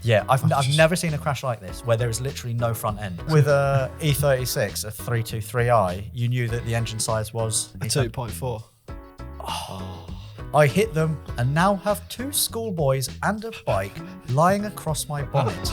Yeah, I've never seen a crash like this where there is literally no front end. With a E36, a 323i, you knew that the engine size was a 2.4. I hit them and now have 2 schoolboys and a bike lying across my bonnet.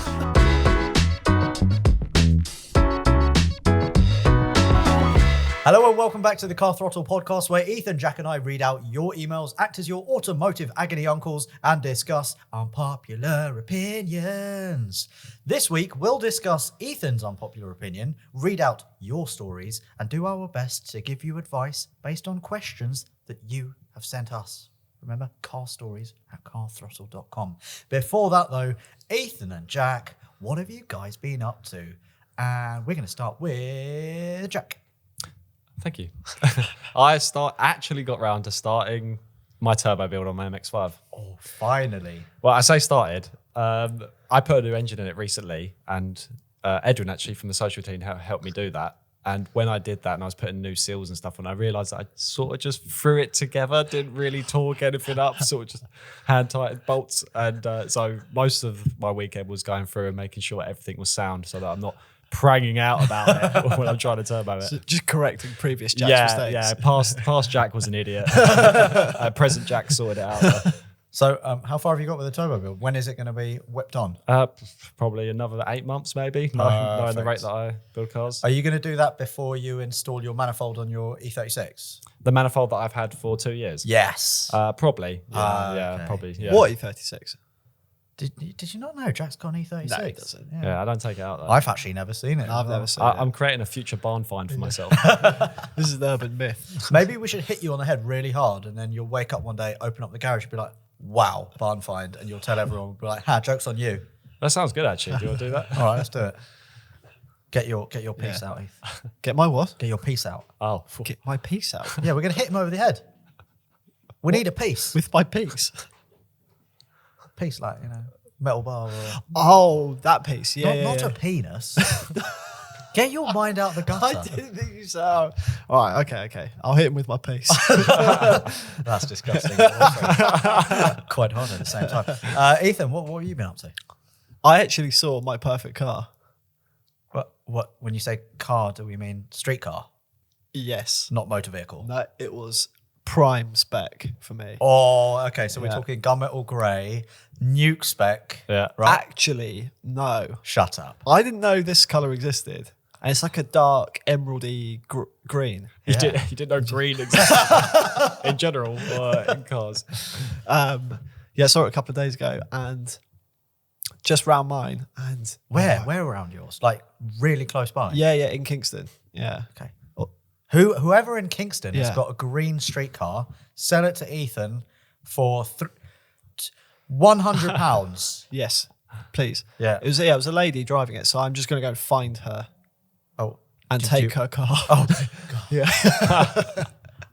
Hello and welcome back to the Car Throttle Podcast, where Ethan, Jack and I read out your emails, act as your automotive agony uncles, and discuss unpopular opinions. This week, we'll discuss Ethan's unpopular opinion, read out your stories, and do our best to give you advice based on questions that you have sent us. Remember, carstories@carthrottle.com. Before that, though, Ethan and Jack, what have you guys been up to? And we're going to start with Jack. Thank you. I actually got round to starting my turbo build on my MX-5. Oh, finally. Well, I say started. I put a new engine in it recently, and Edwin actually from the social team helped me do that. And when I did that and I was putting new seals and stuff on, I realised that I sort of just threw it together, didn't really torque anything up, sort of just hand tightened bolts. And so most of my weekend was going through and making sure everything was sound so that I'm not pranging out about it when I'm trying to turbo it. So just correcting previous Jack's mistakes. Yeah, past Jack was an idiot. Present Jack sorted it out. So how far have you got with the turbo build? When is it going to be whipped on? Probably another 8 months maybe, knowing the rate that I build cars. Are you going to do that before you install your manifold on your E36? The manifold that I've had for 2 years? Yes. Probably. Yeah, okay. probably. Yeah. What E36? Did you not know Jack's got an E36? No, he doesn't. Yeah, I don't take it out though. I've actually never seen it. No, I've never seen I'm creating a future barn find for myself. This is the urban myth. Maybe we should hit you on the head really hard, and then you'll wake up one day, open up the garage, and be like, "Wow, barn find," and you'll tell everyone, be like, "Ha, joke's on you." That sounds good actually. Do you want to do that? All right, let's do it. Get your piece out, Heath. Get my what? Get your piece out. Oh, Get my piece out. Yeah, we're going to hit him over the head. We need a piece. With my piece? Piece like, metal bar or... Oh, that piece. Yeah, Not a penis. Get your mind out the gutter. I didn't think you said. All right, okay. I'll hit him with my piece. That's disgusting. Quite hard at the same time. Ethan, what have you been up to? I actually saw my perfect car. What? When you say car, do we mean street car? Yes. Not motor vehicle? No, it was prime spec for me. Oh, okay. So we're talking gunmetal grey, nuke spec. Yeah. Right? Actually, no. Shut up. I didn't know this colour existed. And it's like a dark emeraldy green. You didn't know green existed in general or in cars. I saw it a couple of days ago and just round mine. And Where around yours? Like really close by? Yeah, in Kingston. Yeah. Okay. Whoever in Kingston has Yeah. got a green street car, sell it to Ethan for £100. Yes, please. Yeah. It was a lady driving it, so I'm just going to go and find her Oh, and take her car. Oh, Yeah.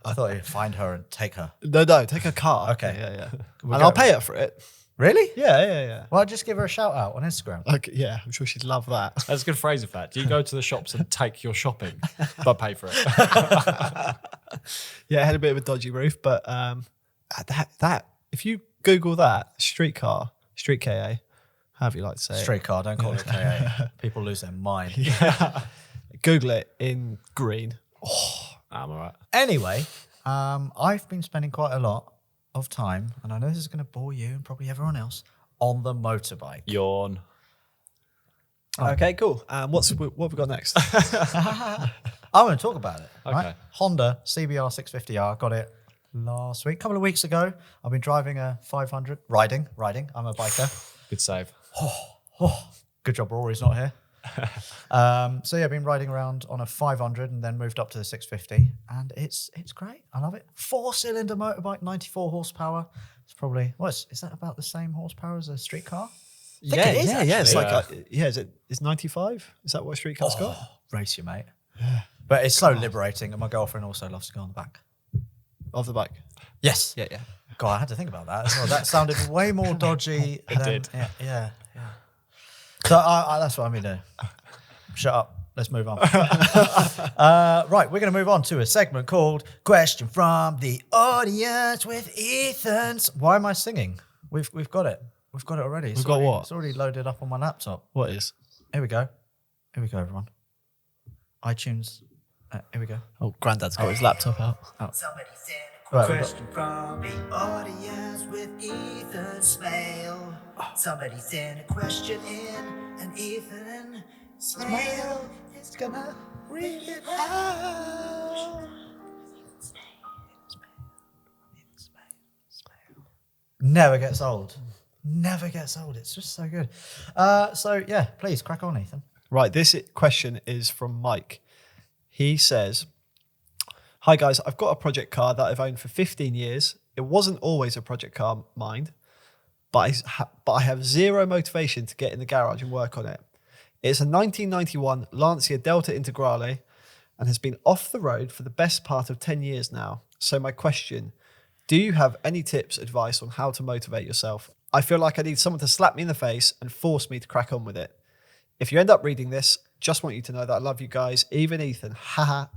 I thought you'd find her and take her. No, take her car. Okay. Yeah. We'll And go- I'll pay her for it. Really? Yeah. Well, just give her a shout out on Instagram. Okay, yeah, I'm sure she'd love that. That's a good phrase of that. Do you go to the shops and take your shopping, but pay for it? Yeah, it had a bit of a dodgy roof, but that if you Google that street KA, however you like to say Street car, don't call it KA. People lose their mind. it. Google it in green. I'm all right. Anyway, I've been spending quite a lot of time, and I know this is going to bore you and probably everyone else, on the motorbike. Yawn. Okay, cool. What have we got next? I want to talk about it. Right? Okay. Honda CBR 650R, got it last week, a couple of weeks ago. I've been driving a 500, riding. I'm a biker. Good save. Good job Rory's not here. So yeah, I've been riding around on a 500 and then moved up to the 650, and it's great. I love it. 4-cylinder motorbike, 94 horsepower. It's probably is that about the same horsepower as a street car? Yeah. It's actually. like is 95? Is that what a street car's got? Race you, mate. But it's so liberating, and my girlfriend also loves to go on the back. Of the bike. Yes. Yeah. God, I had to think about that as well. That sounded way more dodgy. It did. Yeah. So that's what I'm going to do. Shut up. Let's move on. Right, we're going to move on to a segment called Question from the Audience with Ethan's. Why am I singing? We've got it. We've got it already. We've got what? It's already loaded up on my laptop. What is? Here we go. Here we go, everyone. iTunes. Here we go. Oh, Grandad's got his laptop out. Somebody sent a Right, question from the audience with Ethan Smale. Somebody sent a question in, and Ethan Smale is gonna read it out. Never gets old. Never gets old. It's just so good. So yeah, please crack on, Ethan. Right, this question is from Mike. He says, "Hi guys, I've got a project car that I've owned for 15 years. It wasn't always a project car, mind, but I have zero motivation to get in the garage and work on it. It's a 1991 Lancia Delta Integrale and has been off the road for the best part of 10 years now. So my question, do you have any tips, advice on how to motivate yourself? I feel like I need someone to slap me in the face and force me to crack on with it. If you end up reading this, just want you to know that I love you guys, even Ethan. Ha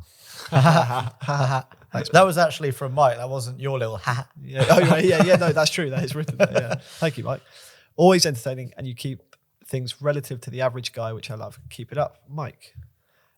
ha. That was actually from Mike. That wasn't your little ha. Yeah. Oh, yeah. No, that's true. That is written there. Yeah. Thank you, Mike. Always entertaining, and you keep things relative to the average guy, which I love. Keep it up, Mike.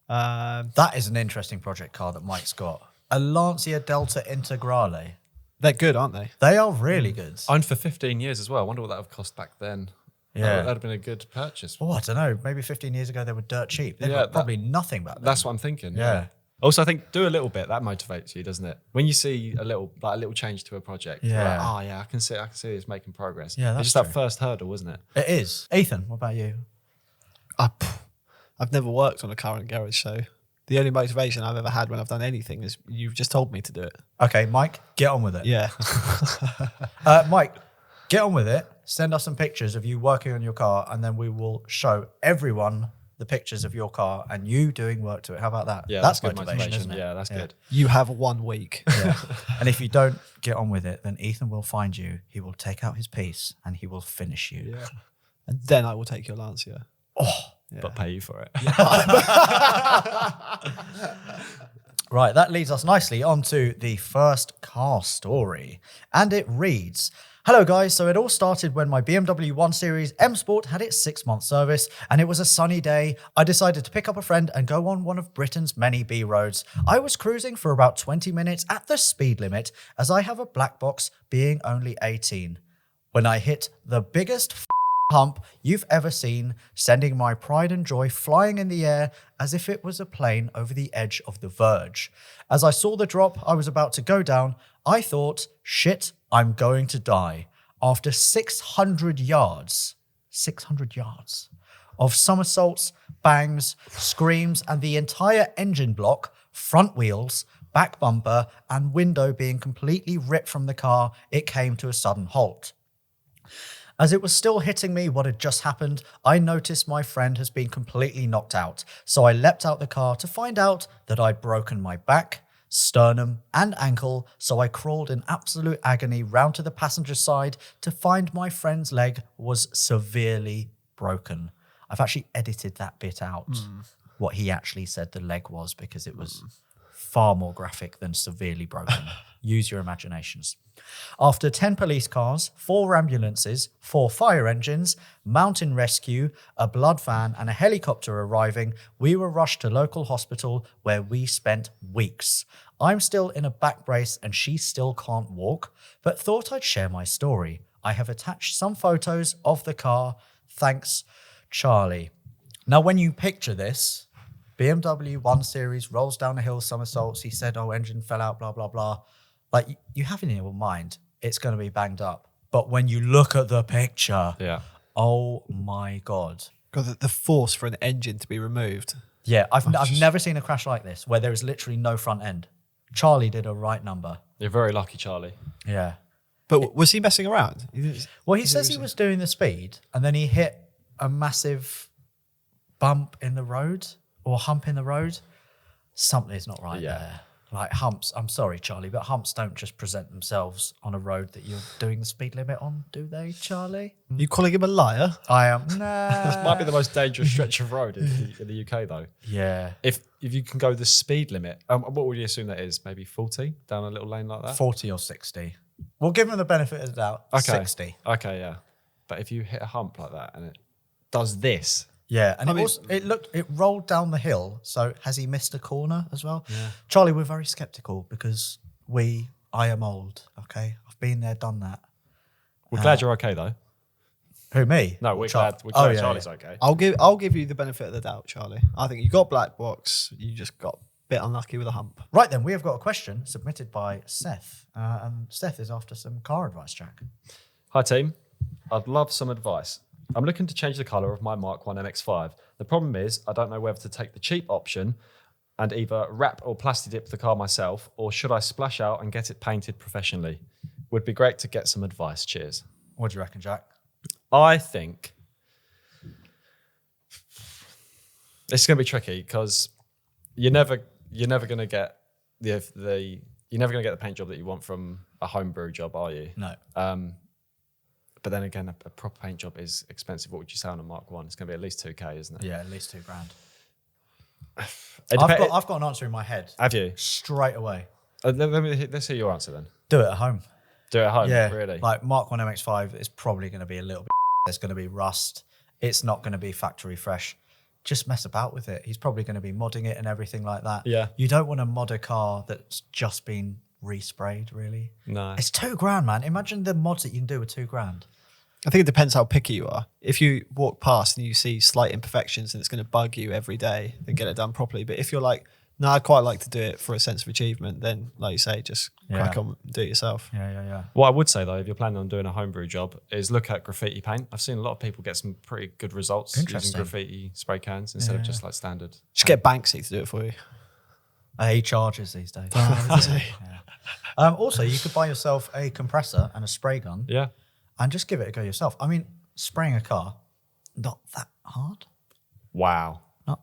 That is an interesting project car that Mike's got. A Lancia Delta Integrale. They're good, aren't they? They are really good. Owned for 15 years as well. I wonder what that would have cost back then. Yeah. That'd have been a good purchase. Oh, I don't know. Maybe 15 years ago they were dirt cheap. They Yeah, were probably nothing back then. That's what I'm thinking. Yeah. Also, I think do a little bit. That motivates you, doesn't it? When you see a little change to a project, you're Yeah. like, oh yeah, I can see it's making progress. Yeah, It's that's just that true. first hurdle, wasn't it? It is. Ethan, what about you? I've never worked on a car in a garage, so the only motivation I've ever had when I've done anything is you've just told me to do it. Okay, Mike, get on with it. Yeah. Mike, get on with it. Send us some pictures of you working on your car, and then we will show everyone the pictures of your car and you doing work to it. How about that? Yeah, that's good motivation, isn't it? Yeah, that's good. You have 1 week. Yeah. And if you don't get on with it, then Ethan will find you. He will take out his piece and he will finish you. Yeah. And then I will take your Lancia. But pay you for it. Right, that leads us nicely onto the first car story. And it reads, "Hello guys, so it all started when my BMW 1 Series M Sport had its 6-month service and it was a sunny day. I decided to pick up a friend and go on one of Britain's many B roads. I was cruising for about 20 minutes at the speed limit as I have a black box being only 18. When I hit the biggest hump you've ever seen, sending my pride and joy flying in the air as if it was a plane over the edge of the verge. As I saw the drop I was about to go down, I thought, shit, I'm going to die. After 600 yards of somersaults, bangs, screams, and the entire engine block, front wheels, back bumper, and window being completely ripped from the car, it came to a sudden halt. As it was still hitting me what had just happened, I noticed my friend has been completely knocked out, so I leapt out the car to find out that I'd broken my back, sternum, and ankle, so I crawled in absolute agony round to the passenger side to find my friend's leg was severely broken. I've actually edited that bit out, what he actually said the leg was, because it was far more graphic than severely broken. Use your imaginations. After 10 police cars, 4 ambulances, 4 fire engines, mountain rescue, a blood van, and a helicopter arriving, we were rushed to local hospital where we spent weeks. I'm still in a back brace and she still can't walk, but thought I'd share my story. I have attached some photos of the car. Thanks, Charlie." Now, when you picture this, BMW 1 Series rolls down a hill, somersaults. He said, oh, engine fell out, blah, blah, blah. Like, you have in your mind, it's going to be banged up. But when you look at the picture, Yeah. oh my God. God, the force for an engine to be removed. Yeah, I've never seen a crash like this where there is literally no front end. Charlie did a right number. You're very lucky, Charlie. Yeah. But was he messing around? Well, he says he was doing the speed and then he hit a massive bump in the road or hump in the road. Something's not right there. Like humps, I'm sorry, Charlie, but humps don't just present themselves on a road that you're doing the speed limit on, do they, Charlie? You calling him a liar? I am. This Nah. might be the most dangerous stretch of road in the UK, though. Yeah. If you can go the speed limit, what would you assume that is? Maybe 40 down a little lane like that? 40 or 60. We'll give him the benefit of the doubt. Okay. 60. Okay, yeah. But if you hit a hump like that and it does this, Yeah, and it rolled down the hill. So has he missed a corner as well? Yeah. Charlie, we're very skeptical because I am old. Okay, I've been there, done that. we're glad you're okay though. Who, me? No, we're Char- glad Oh, yeah, Charlie's yeah. okay. I'll give you the benefit of the doubt, Charlie. I think you got black box. You just got a bit unlucky with a hump. Right then, we have got a question submitted by Seth, and Seth is after some car advice, Jack. Hi team, I'd love some advice. I'm looking to change the colour of my Mark 1 MX-5. The problem is I don't know whether to take the cheap option and either wrap or plasti dip the car myself, or should I splash out and get it painted professionally? Would be great to get some advice. Cheers. What do you reckon, Jack? I think it's going to be tricky because you're never going to get you're never going to get the paint job that you want from a homebrew job, are you? No. But then again, a proper paint job is expensive. What would you say on a Mark 1? It's going to be at least 2K, isn't it? Yeah, at least $2,000. It I've got an answer in my head Have you? straight away. Let's hear your answer then. Do it at home. Do it at home, Yeah, really? Like Mark 1 MX-5 is probably going to be a little bit. There's going to be rust. It's not going to be factory fresh. Just mess about with it. He's probably going to be modding it and everything like that. Yeah. You don't want to mod a car that's just been resprayed, really. No. It's $2,000, man. Imagine the mods that you can do with $2,000. I think it depends how picky you are. If you walk past and you see slight imperfections and it's going to bug you every day, then get it done properly. But if you're like, no, I'd quite like to do it for a sense of achievement, then, like you say, just crack on and do it yourself. Yeah. What I would say though, if you're planning on doing a homebrew job, is look at graffiti paint. I've seen a lot of people get some pretty good results using Interesting. graffiti spray cans instead of just like standard. Just get Banksy to do it for you. He charges these days. Oh, Also, you could buy yourself a compressor and a spray gun Yeah. and just give it a go yourself. I mean, spraying a car, not that hard. Wow. Not.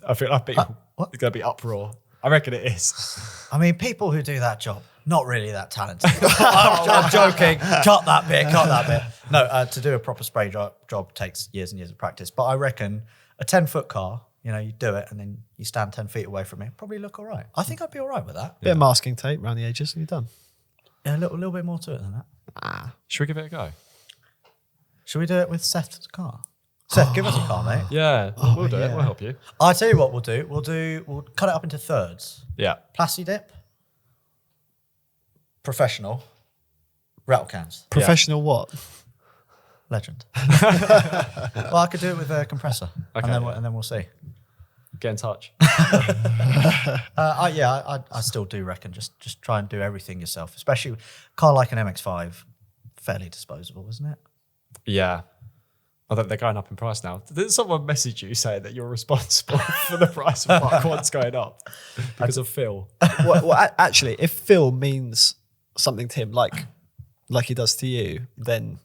I feel like people, what? it's going to be uproar. I reckon it is. I mean, people who do that job, not really that talented. I'm joking. Cut that bit. No, to do a proper spray job takes years and years of practice. But I reckon a 10-foot car, you do it and then you stand 10 feet away from it, probably look all right. I think I'd be all right with that. Bit of masking tape around the edges and you're done. Yeah, a little bit more to it than that. Should we give it a go? Should we do it with Seth's car? Seth, give us a car, mate. Yeah, we'll do it. We'll help you. I'll tell you what we'll do. We'll cut it up into thirds. Yeah. Plasti dip, professional, rattle cans, Professional what? legend. Well, I could do it with a compressor, Okay, and then we'll see. Get in touch. I still do reckon just try and do everything yourself, especially a car like an MX-5, fairly disposable, isn't it? Yeah. I think they're going up in price now. Did someone message you saying that you're responsible for the price of Mark 1's going up because of Phil? Actually, if Phil means something to him like he does to you, then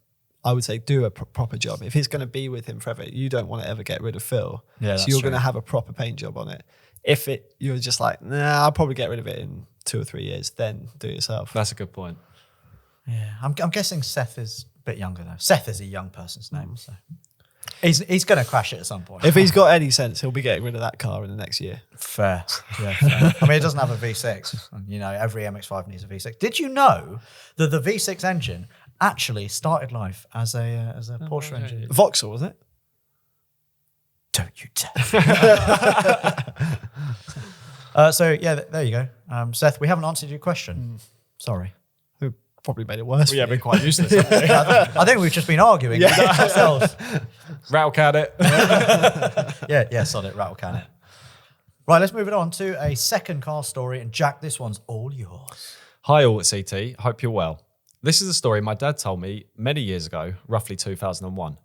I would say do a proper job. If he's going to be with him forever, you don't want to ever get rid of Phil. Yeah, so that's you're true. going to have a proper paint job on it. If you're just like, nah, I'll probably get rid of it in 2 or 3 years, then do it yourself. That's a good point. Yeah, I'm guessing Seth is a bit younger though. Seth is a young person's name, so he's going to crash it at some point. If he's got any sense, he'll be getting rid of that car in the next year. Fair. Yeah, fair. I mean, it doesn't have a V6. And, every MX-5 needs a V6. Did you know that the V6 engine actually started life as a Porsche engine? Vauxhall, wasn't it? Don't you dare. There you go. Seth, we haven't answered your question. Sorry. Who probably made it worse. Yeah, been quite useless, haven't we? I think we've just been arguing amongst ourselves. Rattle can it. Yeah, sod it, rattle can it. Right, let's move it on to a second car story. And Jack, this one's all yours. Hi all at CT, hope you're well. This is a story my dad told me many years ago, roughly 2001.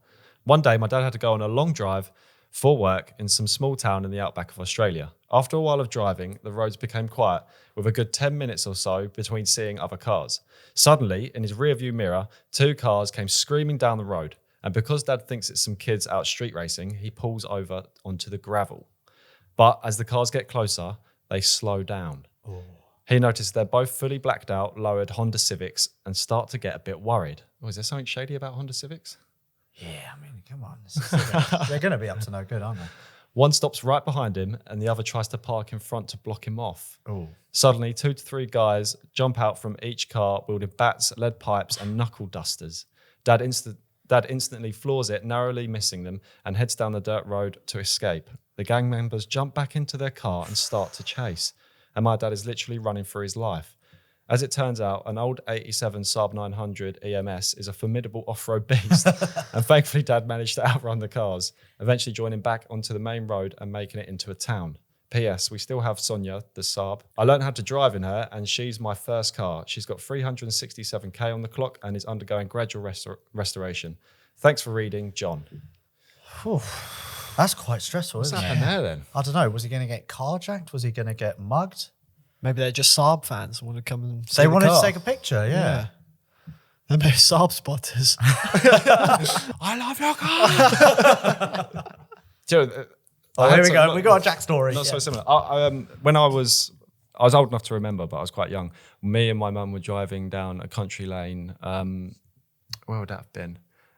One day my dad had to go on a long drive for work in some small town in the outback of Australia. After a while of driving, the roads became quiet with a good 10 minutes or so between seeing other cars. Suddenly, in his rearview mirror, 2 cars came screaming down the road. And because Dad thinks it's some kids out street racing, he pulls over onto the gravel. But as the cars get closer, they slow down. Oh. He noticed they're both fully blacked out, lowered Honda Civics and start to get a bit worried. Oh, is there something shady about Honda Civics? Yeah, I mean, come on. They're going to be up to no good, aren't they? One stops right behind him and the other tries to park in front to block him off. Oh. Suddenly, 2 to 3 guys jump out from each car wielding bats, lead pipes and knuckle dusters. Dad Dad instantly floors it, narrowly missing them, and heads down the dirt road to escape. The gang members jump back into their car and start to chase. And my dad is literally running for his life. As it turns out, an old 87 Saab 900 EMS is a formidable off-road beast. And thankfully, Dad managed to outrun the cars, eventually joining back onto the main road and making it into a town. P.S. We still have Sonia, the Saab. I learned how to drive in her, and she's my first car. She's got 367k on the clock and is undergoing gradual restoration. Thanks for reading, John. Whew. That's quite stressful, What's isn't it? happened there then? I don't know. Was he going to get carjacked? Was he going to get mugged? Maybe they're just Saab fans and want to come and see They the wanted car. to take a picture, yeah. They're both Saab spotters. I love your car. Here we go. We got a Jack story. Not so similar. When I was old enough to remember, but I was quite young. Me and my mum were driving down a country lane. Where would that have been?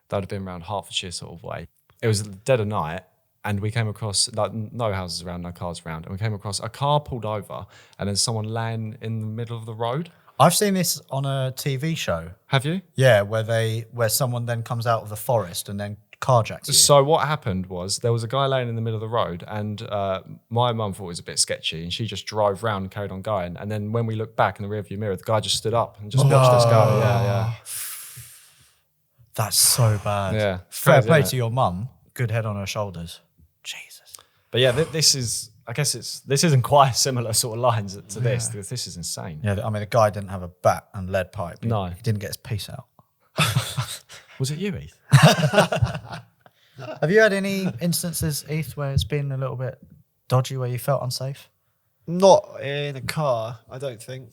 That would have been around Hertfordshire sort of way. It was dead of night, and we came across like no houses around, no cars around, and we came across a car pulled over, and then someone laying in the middle of the road. I've seen this on a TV show. Have you? Yeah, where someone then comes out of the forest and then carjacks you. So what happened was there was a guy laying in the middle of the road, and my mum thought it was a bit sketchy, and she just drove round and carried on going. And then when we looked back in the rearview mirror, the guy just stood up and just watched us go. Yeah. That's so bad. Yeah. Fair Crazy, play isn't to your mum. Good head on her shoulders. Jesus. But yeah, this is. I guess this isn't quite similar sort of lines to this. This is insane. Yeah, I mean, the guy didn't have a bat and lead pipe. No. He didn't get his piece out. Was it you, Heath? Have you had any instances, Heath, where it's been a little bit dodgy, where you felt unsafe? Not in a car, I don't think.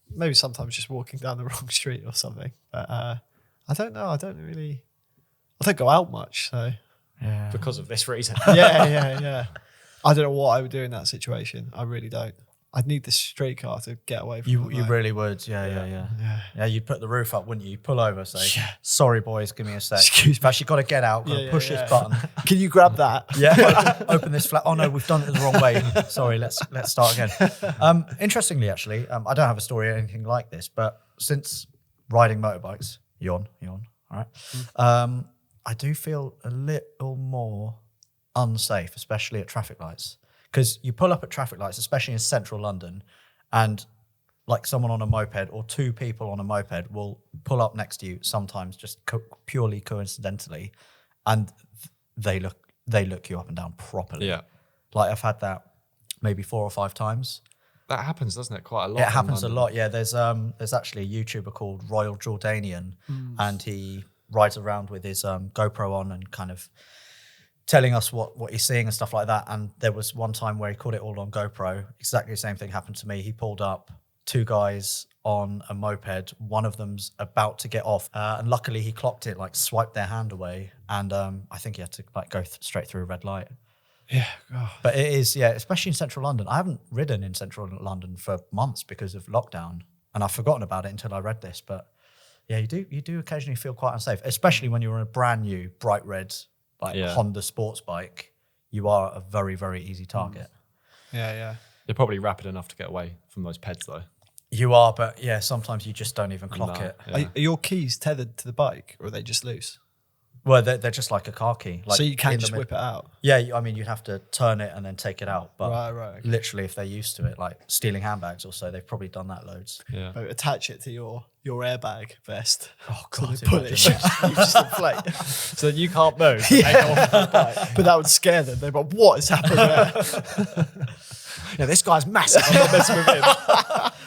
Maybe sometimes just walking down the wrong street or something. But I don't know. I don't go out much, so Yeah. Because of this reason. yeah. I don't know what I would do in that situation. I really don't. I'd need the street car to get away from You it. really would. Yeah. Yeah, you'd put the roof up, wouldn't you? You'd pull over, say, Yeah. sorry, boys, give me a sec. Excuse me. You've actually got to get out, got to push this button. Can you grab that? Yeah, open this flap. Oh no, we've done it the wrong way. Sorry, let's start again. Interestingly, actually, I don't have a story or anything like this, but since riding motorbikes, yawn, all right, I do feel a little more unsafe, especially at traffic lights, because you pull up at traffic lights, especially in central London, and like someone on a moped or two people on a moped will pull up next to you sometimes just purely coincidentally, and they look you up and down properly. Yeah. Like I've had that maybe 4 or 5 times. That happens, doesn't it? Quite a lot. It happens a in London. lot. Yeah, there's actually a YouTuber called Royal Jordanian, and he rides around with his GoPro on and kind of telling us what he's seeing and stuff like that. And there was one time where he caught it all on GoPro. Exactly the same thing happened to me. He pulled up 2 guys on a moped. One of them's about to get off, and luckily he clocked it, like swiped their hand away, and I think he had to like go straight through a red light. Yeah. Oh. But it is, yeah, especially in central London. I haven't ridden in central London for months because of lockdown, and I've forgotten about it until I read this. But yeah, you do occasionally feel quite unsafe, especially when you're on a brand new bright red Honda sports bike. You are a very, very easy target. Yeah. You're probably rapid enough to get away from those peds, though. You are, but yeah, sometimes you just don't even clock No, it. yeah. Are your keys tethered to the bike, or are they just loose? Well, they're just like a car key. Like So you can in the just mid- whip it out. Yeah, I mean, you'd have to turn it and then take it out. But Right, okay. literally, if they're used to it, like stealing handbags or so, they've probably done that loads. Yeah. But attach it to your airbag vest. Oh, So God, they pull it, imagine you just inflate. So you can't move. But that would scare them. They'd be like, what is happening there? Yeah, this guy's massive. I'm not messing with him.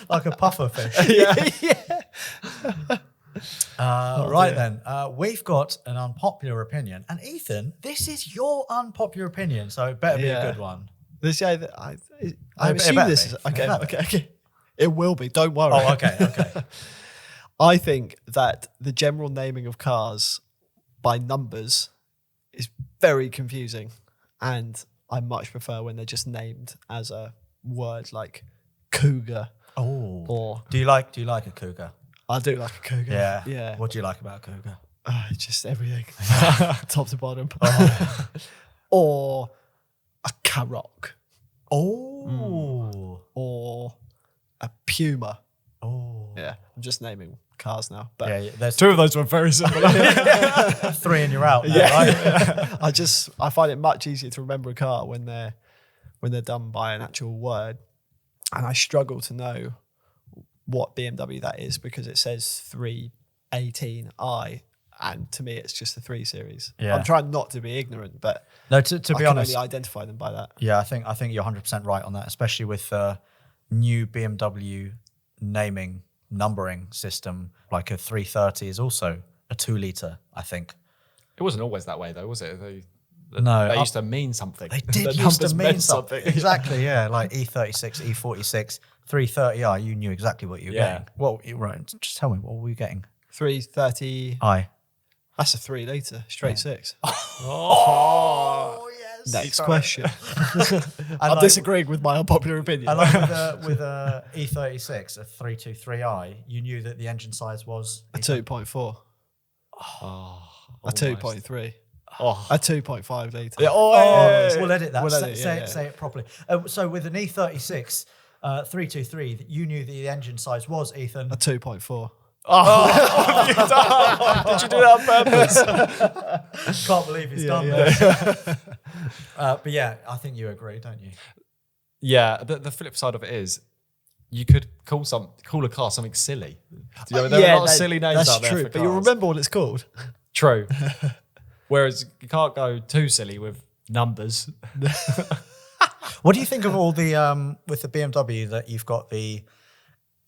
Like a puffer fish. yeah. Right then, we've got an unpopular opinion. And Ethan, this is your unpopular opinion, so it better be a Yeah. good one. This guy, I it assume better this be. is It better be. okay. It will be. Don't worry. Oh, okay. I think that the general naming of cars by numbers is very confusing, and I much prefer when they're just named as a word like cougar. Oh. Or Do you like a cougar? I do like a cougar. Yeah. Yeah. What do you like about a cougar? Just everything, top to bottom. Or a Karoq, Oh. or a Puma. Oh. Yeah, I'm just naming cars now. But Yeah, there's Two of those were very similar. 3 and you're out. There, right? I find it much easier to remember a car when they're done by an actual word, and I struggle to know what BMW that is because it says 318i, and to me it's just the 3 Series. Yeah. I'm trying not to be ignorant, but No, to I be can honest, only identify them by that. yeah, I think you're 100% right on that, especially with the new BMW numbering system. Like a 330 is also a 2-litre, I think. It wasn't always that way, though, was it? No, They used to mean something. They did The used to numbers mean meant something. Exactly, yeah. Like E36, E46, 330i, you knew exactly what you were Yeah. getting. Well, right, just tell me, what were you getting? 330. I. That's a 3-litre straight 6. Oh, yes. Next question. And I'm like- disagreeing with my unpopular opinion. And like with a E36, a 323i, you knew that the engine size was a 2.4, Oh, a 2.3, Oh. a 2.5 litre. Yeah, We'll edit that. We'll edit, Say it properly. So with an E36 323, you knew that the engine size was, Ethan. A 2.4. Did you do that on purpose? Can't believe he's done that. But yeah, I think you agree, don't you? Yeah, the flip side of it is you could call a car something silly. There are a lot of silly names that's out there true, for but you cars. remember what it's called. True. Whereas you can't go too silly with numbers. What do you think of all the with the BMW that you've got the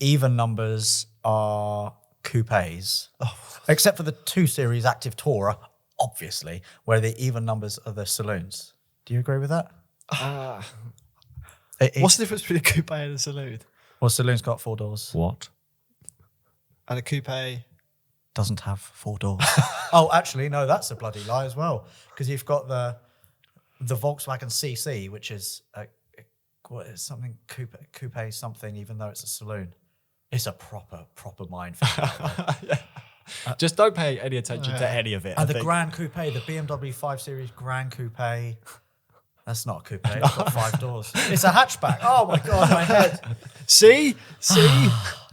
even numbers are coupes, except for the 2 Series Active Tourer, obviously, where the even numbers are the saloons. Do you agree with that? What's the difference between a coupe and a saloon? Well, saloon's got 4 doors. What? And a coupe. Doesn't have 4 doors. Oh, actually, no, that's a bloody lie as well, because you've got the Volkswagen CC, which is what is something coupe something, even though it's a saloon. It's a proper minefield. Just don't pay any attention to any of it. And the Grand Coupe, the BMW 5 Series Grand Coupe. That's not a coupe. It's got 5 doors. It's a hatchback. Oh my god, my head. See?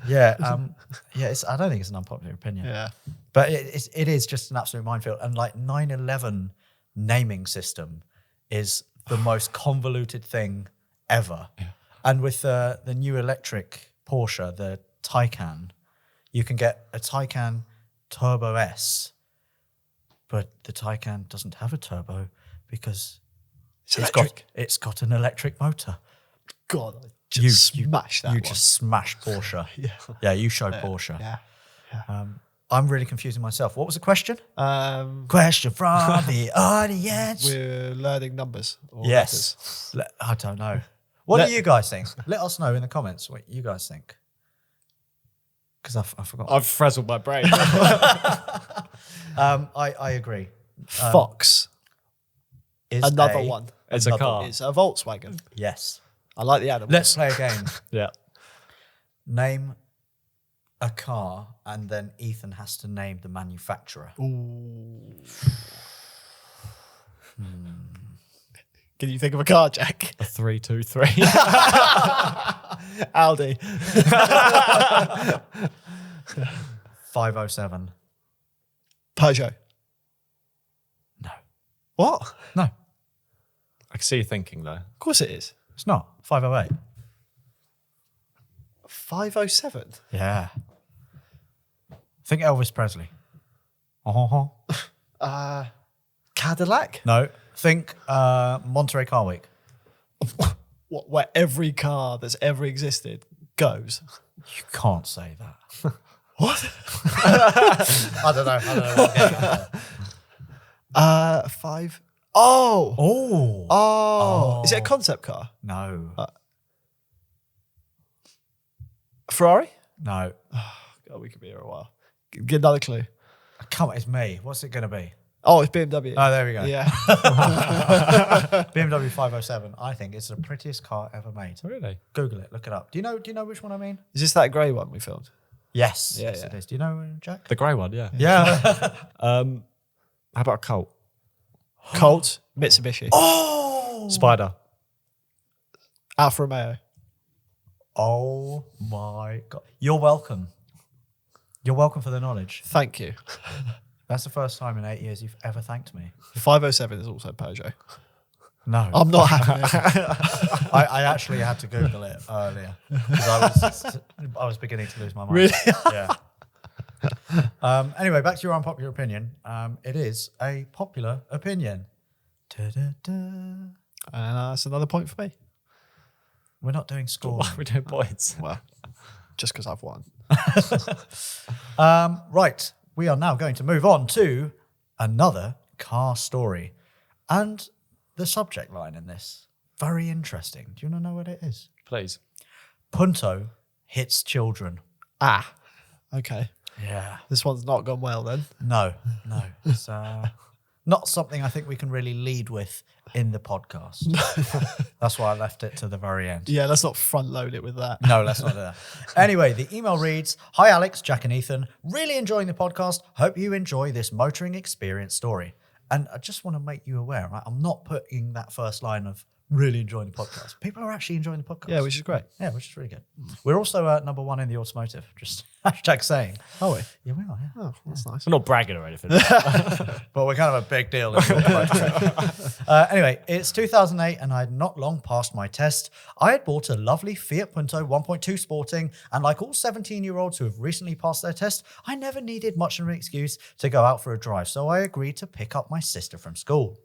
Yeah, I don't think it's an unpopular opinion. Yeah. But it is just an absolute minefield. And like 911 naming system is the most convoluted thing ever. Yeah. And with the new electric Porsche, the Taycan, you can get a Taycan Turbo S, but the Taycan doesn't have a turbo because it's got an electric motor. God, I just smashed that You one. just smashed Porsche. Yeah, you showed Porsche. Yeah. I'm really confusing myself. What was the question? Um, Question from the audience. we're learning numbers. Or Yes. I don't know. What do you guys think? Let us know in the comments what you guys think. Because I forgot. I've frazzled my brain. I agree. Fox. Is Another one. It's a car. It's a Volkswagen. Yes. I like the animals. Let's play a game. Yeah. Name a car, and then Ethan has to name the manufacturer. Can you think of a car, Jack? A 323. Audi. 507. Peugeot. No. What? No, I can see you thinking though. Of course it is. it's not. 508. 507. Yeah. Think Elvis Presley. Cadillac. No. Think Monterey Car Week. What? Where every car that's ever existed goes. You can't say that. What? I don't know. What I'm getting at. 5. Oh. Oh. Is it a concept car? No. Ferrari? No. God, we could be here a while. Get another clue. Come on, it's me. What's it going to be? Oh, it's BMW. Oh, there we go. Yeah. BMW 507. I think it's the prettiest car ever made. Really? Google it. Look it up. Do you know which one I mean? Is this that grey one we filmed? Yes. Yeah, Yes, yeah. it is. Do you know, Jack? The grey one, yeah. Yeah. How about a Colt? Colt, Mitsubishi, Oh. Spider. Alfa Romeo. Oh my God. You're welcome. You're welcome for the knowledge. Thank you. That's the first time in 8 years you've ever thanked me. 507 is also Peugeot. No. I'm not having it. I actually had to Google it earlier because I was beginning to lose my mind. Really? Yeah. Anyway, back to your unpopular opinion. It is a popular opinion. Da-da-da. And that's another point for me. We're not doing score. We're doing points. Well, just because I've won. Right. We are now going to move on to another car story. And the subject line in this, very interesting. Do you want to know what it is? Please. Punto hits children. Ah, okay. Yeah. This one's not gone well then. No. It's not something I think we can really lead with in the podcast. That's why I left it to the very end. Yeah, let's not front load it with that. No, let's not do that. Anyway, the email reads, "Hi Alex, Jack and Ethan. Really enjoying the podcast. Hope you enjoy this motoring experience story." And I just want to make you aware, right? I'm not putting that first line of really enjoying the podcast. People are actually enjoying the podcast. Yeah, which is great. Yeah, which is really good. We're also number one in the automotive. Just hashtag saying. Are we? Yeah, we are, yeah. Oh, that's nice. I'm not bragging or anything. But we're kind of a big deal. In the automotive. Anyway, it's 2008 and I had not long passed my test. I had bought a lovely Fiat Punto 1.2 Sporting, and like all 17-year-olds who have recently passed their test, I never needed much of an excuse to go out for a drive, so I agreed to pick up my sister from school.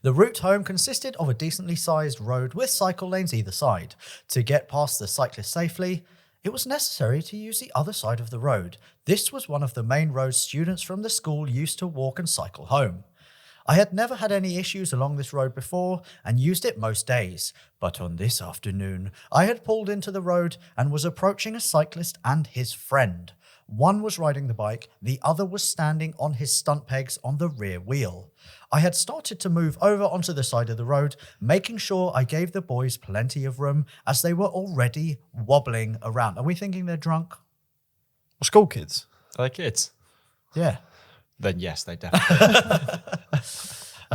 The route home consisted of a decently sized road with cycle lanes either side. To get past the cyclist safely, it was necessary to use the other side of the road. This was one of the main roads students from the school used to walk and cycle home. I had never had any issues along this road before and used it most days, but on this afternoon, I had pulled into the road and was approaching a cyclist and his friend. One was riding the bike, the other was standing on his stunt pegs on the rear wheel. I had started to move over onto the side of the road, making sure I gave the boys plenty of room as they were already wobbling around. Are we thinking they're drunk? School kids. Are they kids? Yeah. Then yes, they definitely.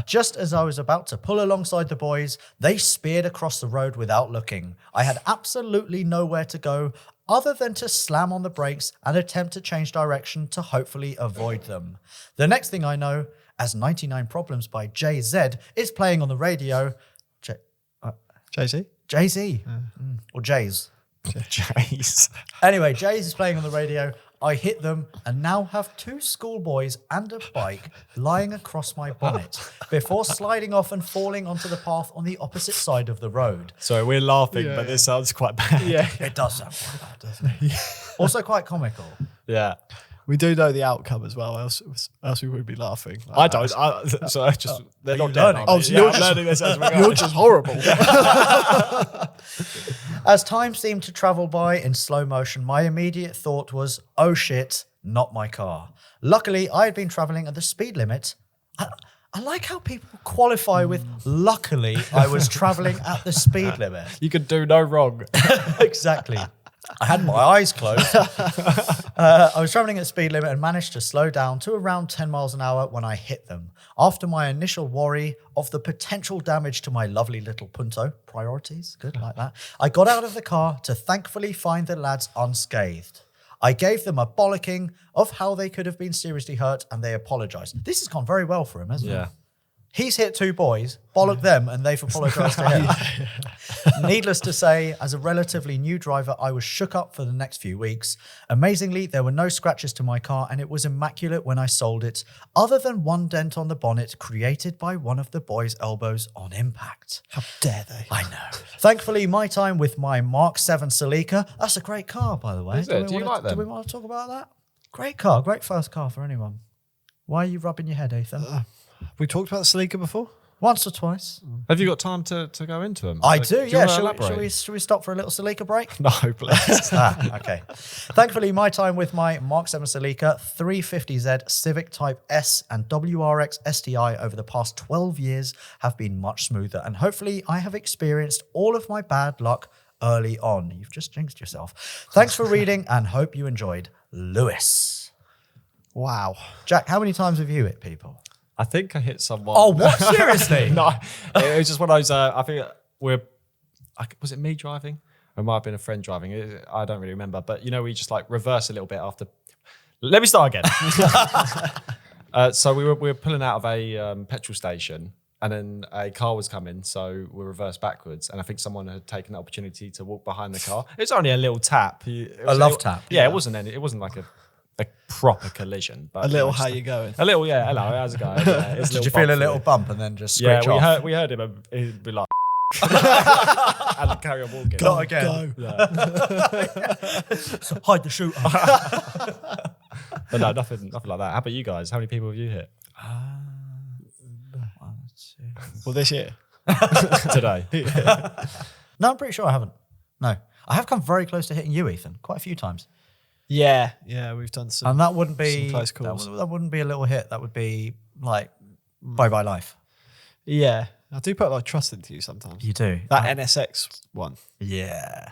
Just as I was about to pull alongside the boys, they speared across the road without looking. I had absolutely nowhere to go other than to slam on the brakes and attempt to change direction to hopefully avoid them. The next thing I know, as 99 Problems by Jay-Z is playing on the radio, Jay-Z? Jay-Z, or Jays. Jeez. Anyway, Jays is playing on the radio. I hit them and now have two schoolboys and a bike lying across my bonnet before sliding off and falling onto the path on the opposite side of the road. Sorry, we're laughing, Yeah. but this sounds quite bad. Yeah. It does sound quite bad, doesn't it? Also quite comical. Yeah. We do know the outcome as well, else we would be laughing. I don't. So I just they're Are not you dead, learning? are they? Oh, so Yeah, you're I'm just- learning this as we go. You're just horrible. As time seemed to travel by in slow motion, my immediate thought was, oh shit, not my car. Luckily, I had been traveling at the speed limit. I like how people qualify with, luckily, I was traveling at the speed limit. You could do no wrong. Exactly. I had my eyes closed. I was traveling at the speed limit and managed to slow down to around 10 miles an hour when I hit them. After my initial worry of the potential damage to my lovely little Punto, priorities, good, like that, I got out of the car to thankfully find the lads unscathed. I gave them a bollocking of how they could have been seriously hurt and they apologised. This has gone very well for him, hasn't it? Yeah. He's hit two boys, bollocked them, and they've apologised to him. Needless to say, as a relatively new driver, I was shook up for the next few weeks. Amazingly, there were no scratches to my car, and it was immaculate when I sold it, other than one dent on the bonnet created by one of the boys' elbows on impact. How dare they? I know. Thankfully, my time with my Mark 7 Celica, that's a great car, by the way. Is it? Do you like them? Do we want to talk about that? Great car, great first car for anyone. Why are you rubbing your head, Ethan? We talked about the Celica before? Once or twice. Have you got time to go into them? I do, yeah. Shall Shall we stop for a little Celica break? No, please. Okay. Thankfully, my time with my Mark 7 Celica, 350Z Civic Type S and WRX STI over the past 12 years have been much smoother, and hopefully I have experienced all of my bad luck early on. You've just jinxed yourself. Thanks for reading and hope you enjoyed. Lewis. Wow. Jack, how many times have you hit people? I think I hit someone. Oh, what? Seriously? No, it was just one of those. I think was it me driving? It might have been a friend driving. I don't really remember. But you know, we just like reverse a little bit after Let me start again. So we were pulling out of a petrol station, and then a car was coming, so we reversed backwards. And I think someone had taken the opportunity to walk behind the car. It was only a little tap. A love tap. Yeah, it wasn't like a proper collision. But A little, how you going? A little, yeah. Hello, how's it going? Yeah, it's Did you feel a little bump and then just screech Yeah, off? we heard him. He'd be like, and carry on walking. Not again. So hide the shooter. But no, nothing like that. How about you guys? How many people have you hit Well, this year. today? No, I'm pretty sure I haven't. No. I have come very close to hitting you, Ethan, quite a few times. Yeah, we've done some. And that wouldn't be some close calls. that wouldn't be a little hit. That would be like bye-bye life. Yeah, I do put a lot of trust into you sometimes. You do. That NSX one. Yeah.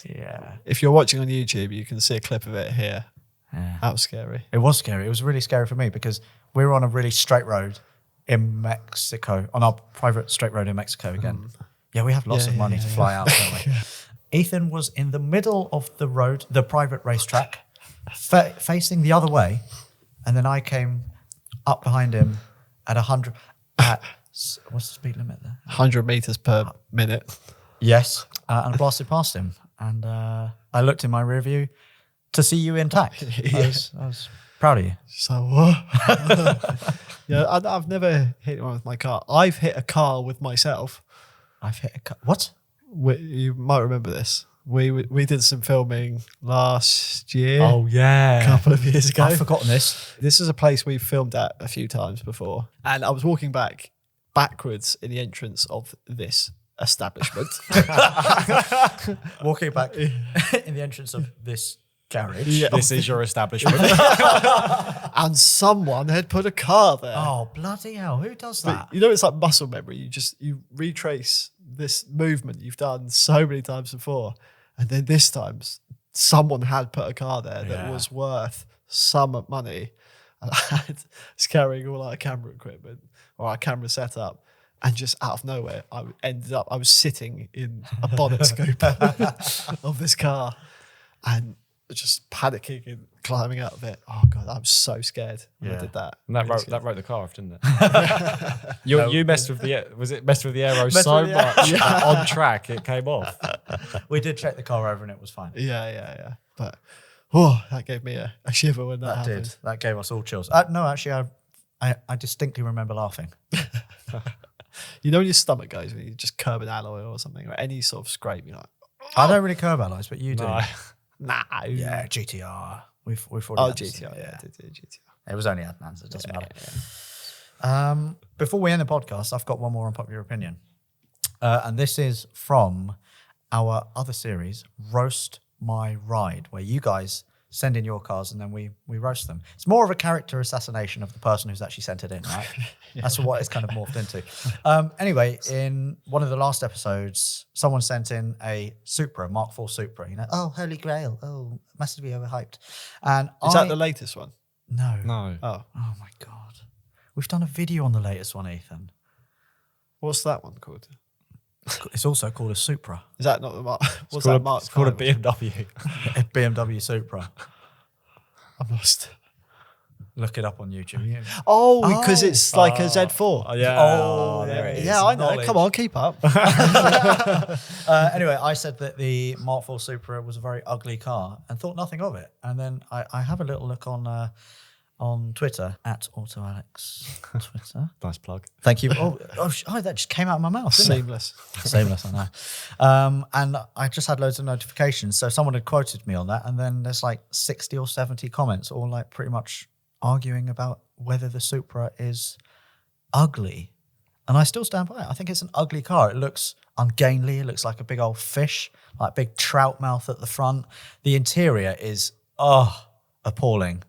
Yeah. If you're watching on YouTube, you can see a clip of it here. Yeah. That was scary. It was scary. It was really scary for me because we were on a really straight road in Mexico, on our private straight road in Mexico again. Yeah, we have lots of money to fly out, don't we? Ethan was in the middle of the road, the private racetrack, facing the other way, and then I came up behind him at 100. What's the speed limit there? 100 meters per minute. Yes, and I blasted past him, and I looked in my rear view to see you intact. I was proud of you. So what? Yeah, I've never hit one with my car. I've hit a car with myself. I've hit a car. What? You might remember this. We did some filming last year. Oh yeah, A couple of years ago. I've forgotten this. This is a place we've filmed at a few times before. And I was walking backwards in the entrance of this establishment. Walking back in the entrance of this garage. Yeah. this is your establishment. And someone had put a car there. Oh, bloody hell. Who does that? You know, it's like muscle memory. You retrace this movement you've done so many times before. And then this time, someone had put a car there that was worth some money. And I was carrying all our camera equipment or our camera setup. And just out of nowhere, I was sitting in a bonnet scoop of this car and just panicking and climbing out of it. Oh God, I was so scared when I did that. And that Really wrote the car off, didn't it? you messed with the aero so with the much that on track it came off. We did check the car over and it was fine. Yeah. But that gave me a shiver when that happened. Did. That gave us all chills. No, actually, I distinctly remember laughing. You know when your stomach goes when you just curb an alloy or something, or any sort of scrape, you're like, I don't really curb alloys, but you do. No. nah. Yeah, GTR. We've already Oh, had this, GTR. yeah. Yeah, GTR. It was only Adnan's, it doesn't matter. Before we end the podcast, I've got one more unpopular opinion. And this is from our other series, Roast My Ride, where you guys send in your cars and then we roast them. It's more of a character assassination of the person who's actually sent it in, right? That's what it's kind of morphed into. Anyway, in one of the last episodes, someone sent in a Supra, Mark IV Supra. You know, oh, holy grail. Oh, massively overhyped. And Is that the latest one? No. No. Oh. Oh my God. We've done a video on the latest one, Ethan. What's that one called? It's also called a Supra. Is that not the Mark? What's that Mark? It's called a BMW. A BMW Supra. I'm lost. Look it up on YouTube. Oh, because it's like a Z4. Oh, yeah. Oh, there it is. Yeah, I know. Knowledge. Come on, keep up. Anyway, I said that the Mark IV Supra was a very ugly car and thought nothing of it. And then I have a little look on Twitter, at AutoAlex Twitter. Nice plug. Thank you. That just came out of my mouth. Didn't it? Seamless. Seamless, I know. And I just had loads of notifications. So someone had quoted me on that. And then there's like 60 or 70 comments, all like pretty much arguing about whether the Supra is ugly. And I still stand by it. I think it's an ugly car. It looks ungainly. It looks like a big old fish, like big trout mouth at the front. The interior is, appalling.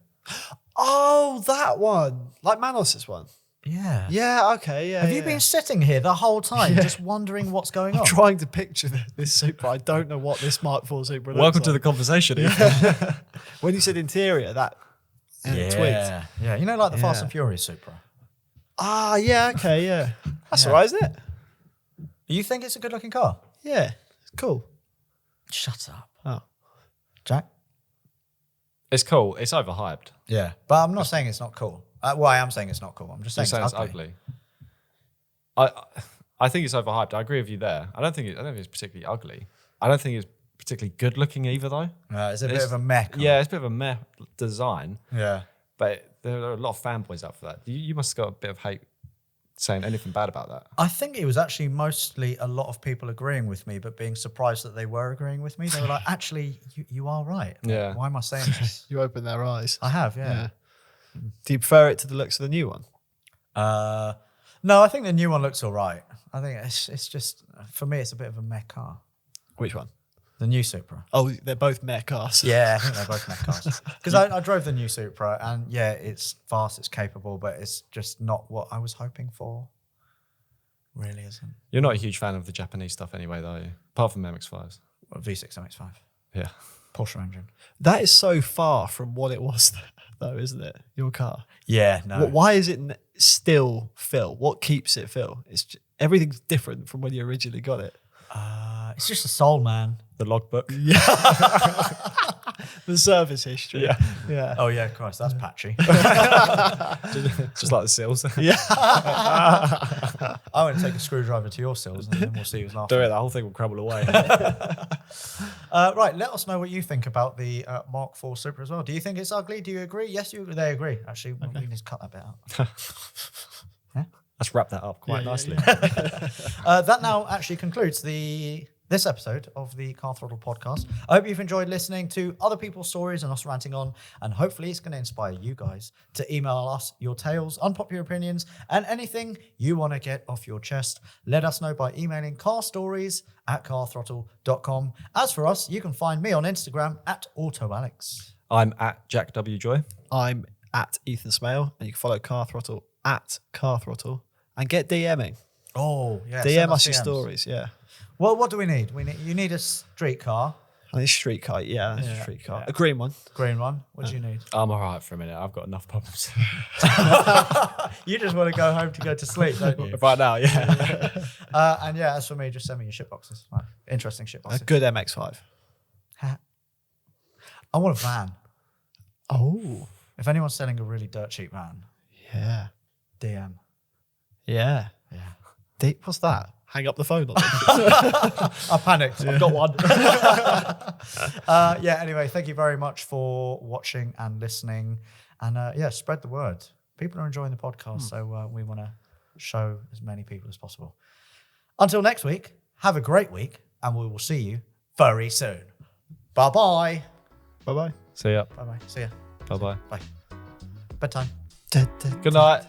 Oh, that one. Like Manos's one. Yeah. Yeah, okay, yeah. Have you been sitting here the whole time just wondering what's going on? I'm trying to picture this Supra. I don't know what this Mark IV Supra looks Welcome to the like. conversation. When you said interior, that twigged. Yeah. You know, like the Fast Yeah. and Furious Supra. Ah, yeah, okay, yeah. That's all right, isn't it? You think it's a good looking car? Yeah, it's cool. Shut up. Oh. Jack? It's cool. It's overhyped. Yeah, but I'm not saying it's not cool. Well, I am saying it's not cool. I'm just You're saying, saying it's ugly. I think it's overhyped. I agree with you there. I don't think it's particularly ugly. I don't think it's particularly good looking either, though. It's a bit of a meh. Yeah, it's a bit of a meh design. Yeah. But there are a lot of fanboys out for that. You must have got a bit of hate saying anything bad about that. I think it was actually mostly a lot of people agreeing with me, but being surprised that they were agreeing with me. They were like, actually, you are right. Like, Yeah. why am I saying this? You open their eyes. I have, yeah. Do you prefer it to the looks of the new one? No, I think the new one looks all right. I think it's just, for me, it's a bit of a meh car. Which one? The new Supra. Oh, they're both meh cars. Yeah, I think they're both meh cars. Because I drove the new Supra, and yeah, it's fast, it's capable, but it's just not what I was hoping for. Really isn't. You're not a huge fan of the Japanese stuff anyway, though, are you? Apart from MX-5s. Well, V6 MX-5. Yeah. Porsche engine. That is so far from what it was, though, isn't it? Your car. Yeah, no. Why is it still Phil? What keeps it Phil? Everything's different from when you originally got it. It's just a soul, man. The logbook. The service history. Yeah. Yeah. Oh, yeah, Christ, that's patchy. Just like the seals. Yeah. I want to take a screwdriver to your sills, and then we'll see who's laughing. Do it, the whole thing will crumble away. Right, let us know what you think about the Mark IV Supra as well. Do you think it's ugly? Do you agree? Yes, they agree. Actually, we need to cut that bit out. Let's wrap that up quite nicely. That now actually concludes this episode of the Car Throttle Podcast. I hope you've enjoyed listening to other people's stories and us ranting on, and hopefully it's going to inspire you guys to email us your tales, unpopular opinions, and anything you want to get off your chest. Let us know by emailing carstories@carthrottle.com. As for us, you can find me on Instagram @AutoAlex. I'm at Jack W. Joy. I'm at Ethan Smale, and you can follow Car Throttle at Car Throttle and get DMing. Oh, yeah. DM send us your DMs. stories, yeah. Well, what do we need? You need a street car, I think street car, yeah, Yeah. street car. Yeah. A green one. green one. What do you need? I'm all right for a minute. I've got enough problems. You just want to go home to go to sleep, don't you? Right now, yeah. And yeah, as for me, just send me your shit boxes. Right. Interesting shit A boxes. good MX-5. I want a van. Oh, If anyone's selling a really dirt cheap van, yeah. DM. Yeah. Yeah. What's that? Hang up the phone on them. I panicked. I've got one. Yeah, anyway, thank you very much for watching and listening. And yeah, spread the word. People are enjoying the podcast, so we want to show as many people as possible. Until next week, have a great week, and we will see you very soon. Bye-bye. Bye-bye. See ya. Bye-bye. See ya. Bye-bye. Bye. Bedtime. Good night.